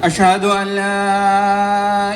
أشهد أن لا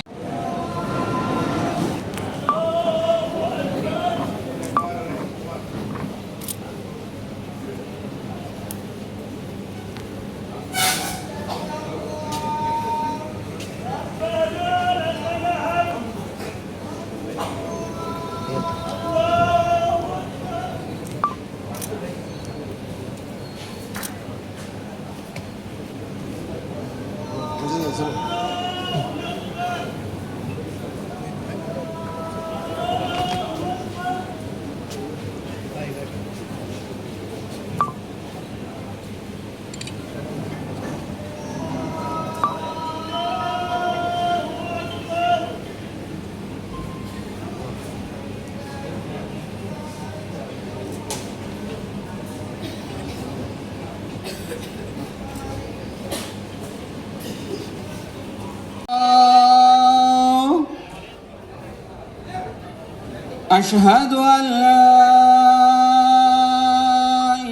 أشهد أن لا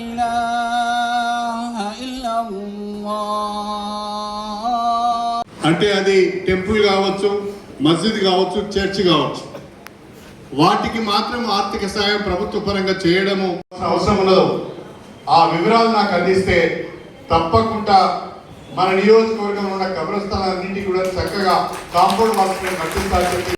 إله إلا الله. అంటే అది టెంపుల్ కావచ్చు, మస్జిద్ కావచ్చు, చర్చ్ కావచ్చు, వాటికి మాత్రం ఆర్థిక సాయం ప్రభుత్వ పరంగా చేయడము అవసరం ఉండదు. ఆ వివరాలు నాకు అందిస్తే తప్పకుండా మన నియోజకవర్గంలో ఉన్న కబ్రస్థానాలన్నింటికి కూడా చక్కగా కాంపౌండ్ వాల్స్ కట్టిస్తారని చెప్పి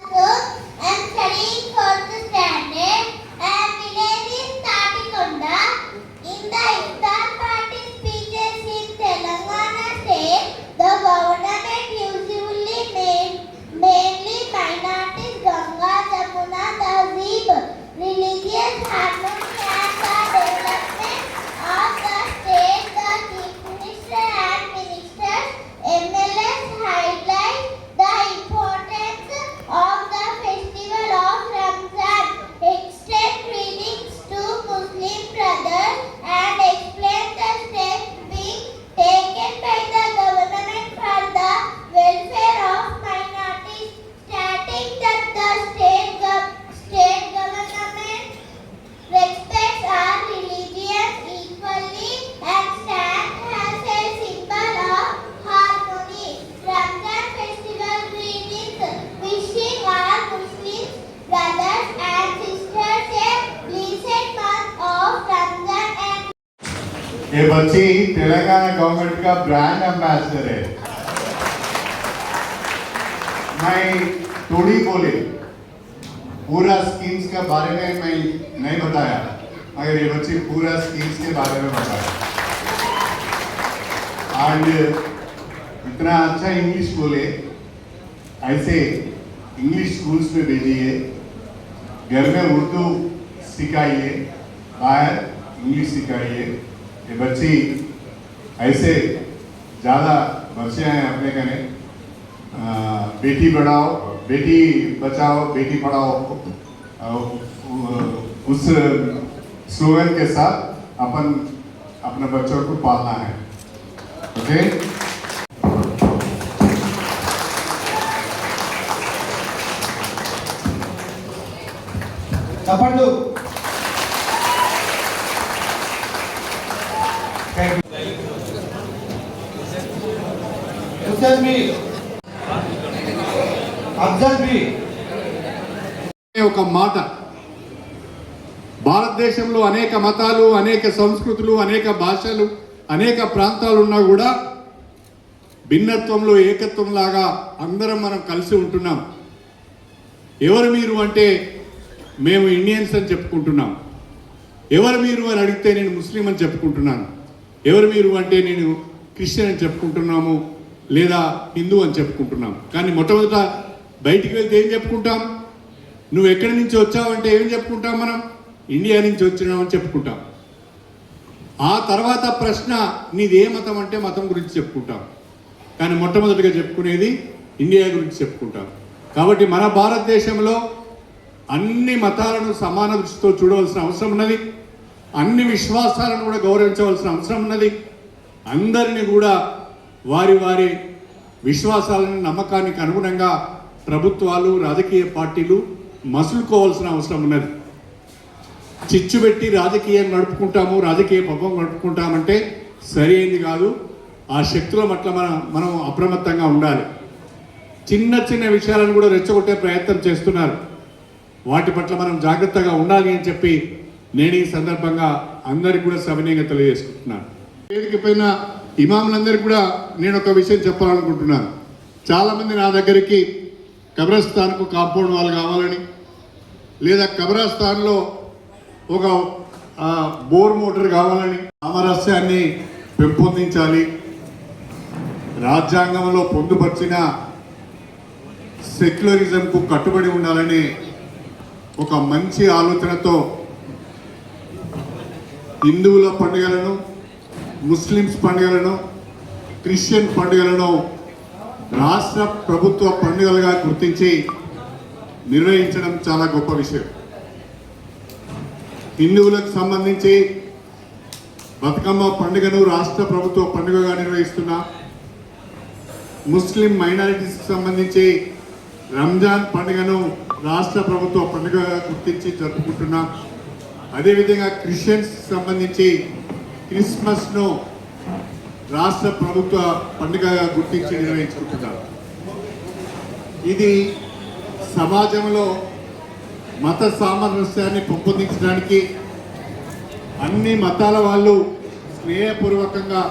ये बच्ची तेलंगाना गवर्नमेंट का ब्रांड एम्बेसडर है। मैं थोड़ी बोले पूरा स्कीम्स के बारे में मैं नहीं बताया, मगर ये बच्ची पूरा स्कीम्स के बारे में बताया। एंड इतना अच्छा इंग्लिश बोले, ऐसे इंग्लिश स्कूल्स में भेजिए, घर में उर्दू सिखाइए, बाहर इंग्लिश सिखाइए। ये बच्ची ऐसे ज़्यादा बच्चे हैं अपने कने, बेटी बढ़ाओ, बेटी बचाओ, बेटी पढ़ाओ, उस स्लोगन के साथ अपन अपने बच्चों को पालना है। ओके, चपंडू ఒక మాట, భారతదేశంలో అనేక మతాలు, అనేక సంస్కృతులు, అనేక భాషలు, అనేక ప్రాంతాలు ఉన్నా కూడా భిన్నత్వంలో ఏకత్వం లాగా అందరం మనం కలిసి ఉంటున్నాం. ఎవరు మీరు అంటే మేము ఇండియన్స్ అని చెప్పుకుంటున్నాం. ఎవరు మీరు అని అడిగితే నేను ముస్లిం అని చెప్పుకుంటున్నాను. ఎవరు మీరు అంటే నేను క్రిస్టియన్ అని చెప్పుకుంటున్నాము, లేదా హిందూ అని చెప్పుకుంటున్నాం. కానీ మొట్టమొదట బయటికి వెళ్తే ఏం చెప్పుకుంటాం? నువ్వు ఎక్కడి నుంచి వచ్చావంటే ఏం చెప్పుకుంటాం? మనం ఇండియా నుంచి వచ్చినామని చెప్పుకుంటాం. ఆ తర్వాత ప్రశ్న నీది ఏ మతం అంటే మతం గురించి చెప్పుకుంటాం. కానీ మొట్టమొదటిగా చెప్పుకునేది ఇండియా గురించి చెప్పుకుంటాం. కాబట్టి మన భారతదేశంలో అన్ని మతాలను సమాన దృష్టితో చూడవలసిన అవసరం ఉన్నది. అన్ని విశ్వాసాలను కూడా గౌరవించవలసిన అవసరం ఉన్నది. అందరినీ కూడా వారి వారి విశ్వాసాలను, నమ్మకానికి అనుగుణంగా ప్రభుత్వాలు, రాజకీయ పార్టీలు మసులుకోవాల్సిన అవసరం ఉన్నది. చిచ్చు పెట్టి రాజకీయం నడుపుకుంటాము, రాజకీయ పబ్బం నడుపుకుంటామంటే సరైనది కాదు. ఆ శక్తుల పట్ల మనం అప్రమత్తంగా ఉండాలి. చిన్న చిన్న విషయాలను కూడా రెచ్చగొట్టే ప్రయత్నం చేస్తున్నారు. వాటి పట్ల మనం జాగ్రత్తగా ఉండాలి అని చెప్పి నేను ఈ సందర్భంగా అందరికీ కూడా సవినయంగా తెలియజేసుకుంటున్నాను. వేదిక పైన ఇమాములందరికీ కూడా నేను ఒక విషయం చెప్పాలనుకుంటున్నాను. చాలామంది నా దగ్గరికి కబ్రస్థాన్కు కాంపౌండ్ వాళ్ళు కావాలని, లేదా కబ్రస్థాన్లో ఒక బోర్ మోటార్ కావాలని, సామరస్యాన్ని పెంపొందించాలి, రాజ్యాంగంలో పొందుపరిచిన సెక్యులరిజంకు కట్టుబడి ఉండాలని ఒక మంచి ఆలోచనతో హిందువుల పండుగలను, ముస్లిమ్స్ పండుగలను, క్రిస్టియన్ పండుగలను రాష్ట్ర ప్రభుత్వ పండుగలుగా గుర్తించి నిర్వహించడం చాలా గొప్ప విషయం. హిందువులకు సంబంధించి బతుకమ్మ పండుగను రాష్ట్ర ప్రభుత్వ పండుగగా నిర్వహిస్తున్నా, ముస్లిం మైనారిటీస్కి సంబంధించి రంజాన్ పండుగను రాష్ట్ర ప్రభుత్వ పండుగగా గుర్తించి జరుపుకుంటున్నాం. అదేవిధంగా క్రిస్టియన్స్ సంబంధించి క్రిస్మస్ను రాష్ట్ర ప్రభుత్వ పండుగగా గుర్తించి నిర్వహించుకుంటున్నాం. ఇది సమాజంలో మత సామరస్యాన్ని పెంపొందించడానికి, అన్ని మతాల వాళ్ళు స్నేహపూర్వకంగా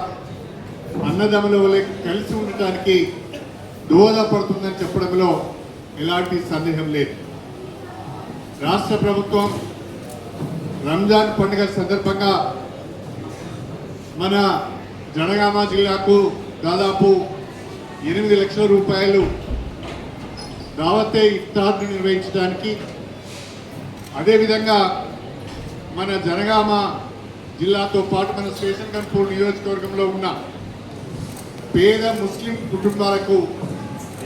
అన్నదమ్ముల వలె కలిసి ఉండటానికి దోహదపడుతుందని చెప్పడంలో ఎలాంటి సందేహం లేదు. రాష్ట్ర ప్రభుత్వం రంజాన్ పండుగ సందర్భంగా మన జనగామ జిల్లాకు దాదాపు 8 లక్షల రూపాయలు దావతే ఇఫ్తార్ను నిర్వహించడానికి, అదేవిధంగా మన జనగామ జిల్లాతో పాటు మన స్టేషన్ కన్పూర్ నియోజకవర్గంలో ఉన్న పేద ముస్లిం కుటుంబాలకు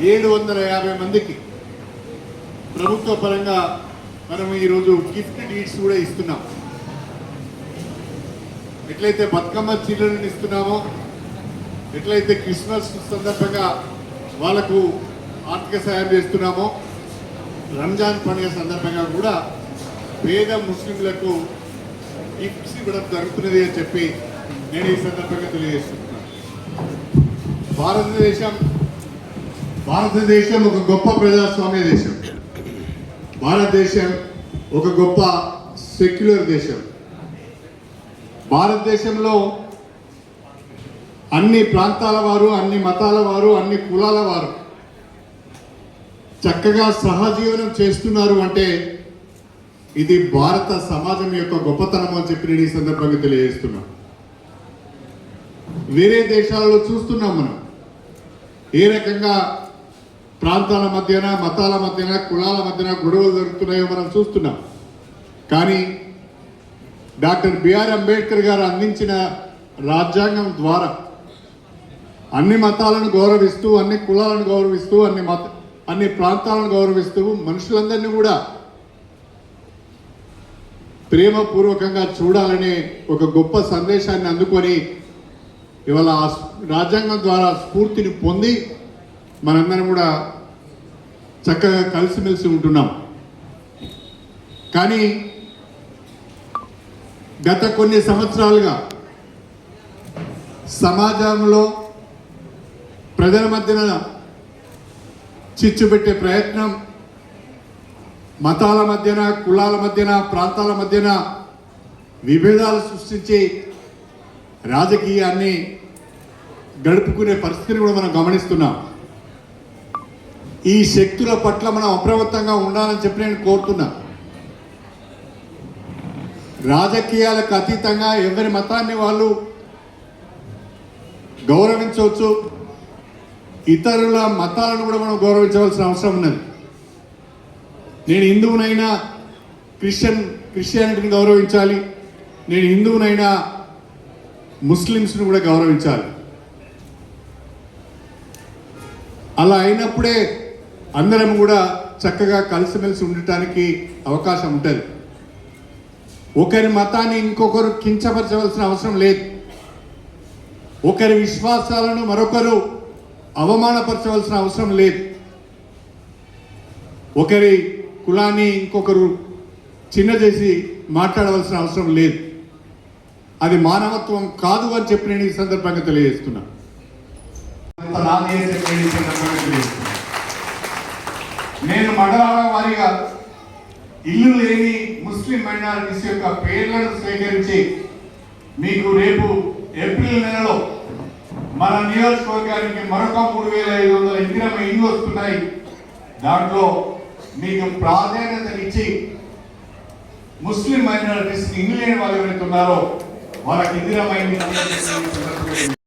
750 మందికి ప్రభుత్వ పరంగా మనం ఈరోజు గిఫ్ట్ డీడ్స్ కూడా ఇస్తున్నాం. ఎట్లయితే బతుకమ్మ చీరలను ఇస్తున్నామో, ఎట్లయితే క్రిస్మస్ సందర్భంగా వాళ్ళకు ఆర్థిక సాయం చేస్తున్నామో, రంజాన్ పండుగ సందర్భంగా కూడా పేద ముస్లింలకు గిఫ్ట్స్ ఇవ్వడం జరుగుతున్నది అని చెప్పి నేను ఈ సందర్భంగా తెలియజేస్తున్నాను. భారతదేశం ఒక గొప్ప ప్రజాస్వామ్య దేశం. భారతదేశం ఒక గొప్ప సెక్యులర్ దేశం. భారతదేశంలో అన్ని ప్రాంతాల వారు, అన్ని మతాల వారు, అన్ని కులాల వారు చక్కగా సహజీవనం చేస్తున్నారు అంటే ఇది భారత సమాజం యొక్క గొప్పతనం అని చెప్పి నేను ఈ సందర్భంగా తెలియజేస్తున్నా. వేరే దేశాలలో చూస్తున్నాం మనం ఏ రకంగా ప్రాంతాల మధ్యన, మతాల మధ్యన, కులాల మధ్యన గొడవలు జరుగుతున్నాయో మనం చూస్తున్నాం. కానీ డాక్టర్ బిఆర్ అంబేద్కర్ గారు అందించిన రాజ్యాంగం ద్వారా అన్ని మతాలను గౌరవిస్తూ, అన్ని కులాలను గౌరవిస్తూ, అన్ని ప్రాంతాలను గౌరవిస్తూ మనుషులందరినీ కూడా ప్రేమపూర్వకంగా చూడాలనే ఒక గొప్ప సందేశాన్ని అందుకొని ఇవాళ రాజ్యాంగం ద్వారా స్ఫూర్తిని పొంది మనందరం కూడా చక్కగా కలిసిమెలిసి ఉంటున్నాం. కానీ గత కొన్ని సంవత్సరాలుగా సమాజంలో ప్రజల మధ్యన చిచ్చు పెట్టే ప్రయత్నం, మతాల మధ్యన, కులాల మధ్యన, ప్రాంతాల మధ్యన విభేదాలు సృష్టించి రాజకీయాన్ని గడుపుకునే పరిస్థితిని కూడా మనం గమనిస్తున్నాం. ఈ శక్తుల పట్ల మనం అప్రమత్తంగా ఉండాలని చెప్పి నేను కోరుతున్నా. రాజకీయాలకు అతీతంగా ఎవరి మతాన్ని వాళ్ళు గౌరవించవచ్చు, ఇతరుల మతాలను కూడా గౌరవించవలసిన అవసరం ఉన్నది. నేను హిందువునైనా క్రిస్టియానిటీని గౌరవించాలి, నేను హిందువునైనా ముస్లిమ్స్ని కూడా గౌరవించాలి. అలా అయినప్పుడే అందరం కూడా చక్కగా కలిసిమెలిసి ఉండటానికి అవకాశం ఉంటుంది. ఒకరి మతాన్ని ఇంకొకరు కించపరచవలసిన అవసరం లేదు. ఒకరి విశ్వాసాలను మరొకరు అవమానపరచవలసిన అవసరం లేదు. ఒకరి కులాన్ని ఇంకొకరు చిన్న చేసి మాట్లాడవలసిన అవసరం లేదు. అది మానవత్వం కాదు అని చెప్పి నేను ఈ సందర్భంగా తెలియజేస్తున్నా. అంత నాది నేను మండలాల వారీగా ఇల్లు లేని ముస్లిం మైనారిటీస్ యొక్క పేర్లను స్వీకరించి మీకు రేపు ఏప్రిల్ నెలలో మన నియోజకవర్గానికి మరొక 3,500 ఇందిరమ్మ ఇల్లు వస్తున్నాయి. దాంట్లో మీకు ప్రాధాన్యతనిచ్చి ముస్లిం మైనారిటీస్ ఇల్లు లేని వాళ్ళు ఎవరైతే ఉన్నారో వాళ్ళకి ఇందిరమ్మ ఇల్లు